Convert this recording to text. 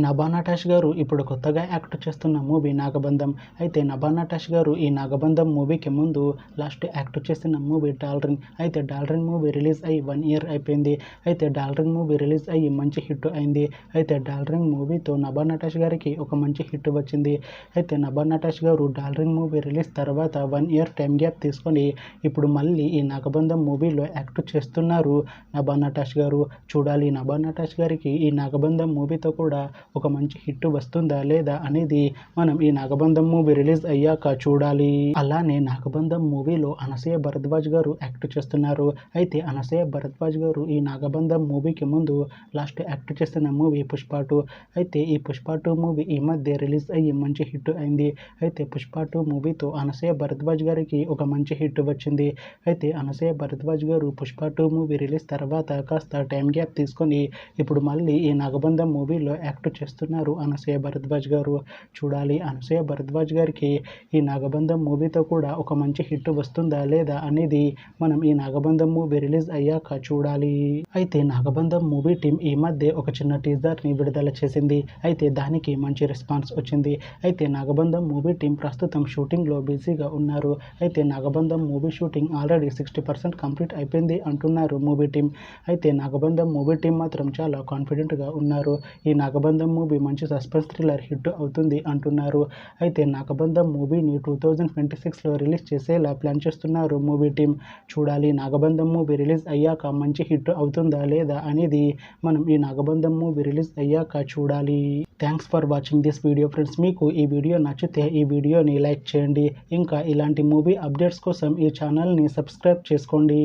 నభా నటేష్ గారు ఇప్పుడు కొత్తగా యాక్ట్ చేస్తున్న మూవీ నాగబంధం. అయితే నభా నటేష్ గారు ఈ నాగబంధం మూవీకి ముందు లాస్ట్ యాక్ట్ చేసిన మూవీ డార్లింగ్. అయితే డార్లింగ్ మూవీ రిలీజ్ అయ్యి 1 ఇయర్ అయిపోయింది. అయితే డార్లింగ్ మూవీ రిలీజ్ అయ్యి మంచి హిట్ అయింది. అయితే డార్లింగ్ మూవీతో నభా నటేష్ గారికి ఒక మంచి హిట్ వచ్చింది. అయితే నభా నటేష్ గారు డార్లింగ్ మూవీ రిలీజ్ తర్వాత 1 ఇయర్ టైం గ్యాప్ తీసుకొని ఇప్పుడు మళ్ళీ ఈ నాగబంధం మూవీలో యాక్ట్ చేస్తున్నారు నభా నటేష్ గారు. చూడాలి నభా నటేష్ గారికి ఈ నాగబంధం మూవీతో కూడా ఒక మంచి హిట్ వస్తుందా లేదా అనేది మనం ఈ నాగబంధం మూవీ రిలీజ్ అయ్యాక చూడాలి. అలానే నాగబంధం మూవీలో అనసూయ భరద్వాజ్ గారు యాక్ట్ చేస్తున్నారు. అయితే అనసూయ భరద్వాజ్ గారు ఈ నాగబంధం మూవీకి ముందు లాస్ట్ యాక్ట్ చేసిన మూవీ పుష్ప 2. అయితే ఈ పుష్ప 2 మూవీ ఈ మధ్య రిలీజ్ అయ్యి మంచి హిట్ అయింది. అయితే పుష్ప 2 మూవీతో అనసూయ భరద్వాజ్ గారికి ఒక మంచి హిట్ వచ్చింది. అయితే అనసూయ భరద్వాజ్ గారు పుష్ప 2 మూవీ రిలీజ్ తర్వాత కాస్త టైం గ్యాప్ తీసుకొని ఇప్పుడు మళ్ళీ ఈ నాగబంధం మూవీలో యాక్ట్ చేస్తున్నారు అనసూయ భరద్వాజ్ గారు. చూడాలి అనసూయ భరద్వాజ్ గారికి ఈ నాగబంధం మూవీతో కూడా ఒక మంచి హిట్ వస్తుందా లేదా అనేది మనం ఈ నాగబంధం మూవీ రిలీజ్ అయ్యాక చూడాలి. అయితే నాగబంధం మూవీ టీం ఈ మధ్య ఒక చిన్న టీజర్ని విడుదల చేసింది. అయితే దానికి మంచి రెస్పాన్స్ వచ్చింది. అయితే నాగబంధం మూవీ టీం ప్రస్తుతం షూటింగ్లో బిజీగా ఉన్నారు. అయితే నాగబంధం మూవీ షూటింగ్ ఆల్రెడీ 60% కంప్లీట్ అయిపోయింది అంటున్నారు మూవీ టీం. అయితే నాగబంధం మూవీ టీం మాత్రం చాలా కాన్ఫిడెంట్గా ఉన్నారు. ఈ నాగబంధం మూవీ మంచి సస్పెన్స్ థ్రిల్లర్ హిట్ అవుతుంది అంటున్నారు. అయితే నాగబంధం మూవీని 2026లో రిలీజ్ చేసేలా ప్లాన్ చేస్తున్నారు మూవీ టీం. చూడాలి నాగబంధం మూవీ రిలీజ్ అయ్యాక మంచి హిట్ అవుతుందా లేదా అనేది మనం ఈ నాగబంధం మూవీ రిలీజ్ అయ్యాక చూడాలి. Thanks for watching this video friends. మీకు ఈ వీడియో నచ్చితే ఈ వీడియోని లైక్ చేయండి. ఇంకా ఇలాంటి మూవీ అప్డేట్స్ కోసం ఈ ఛానల్ని సబ్స్క్రైబ్ చేసుకోండి.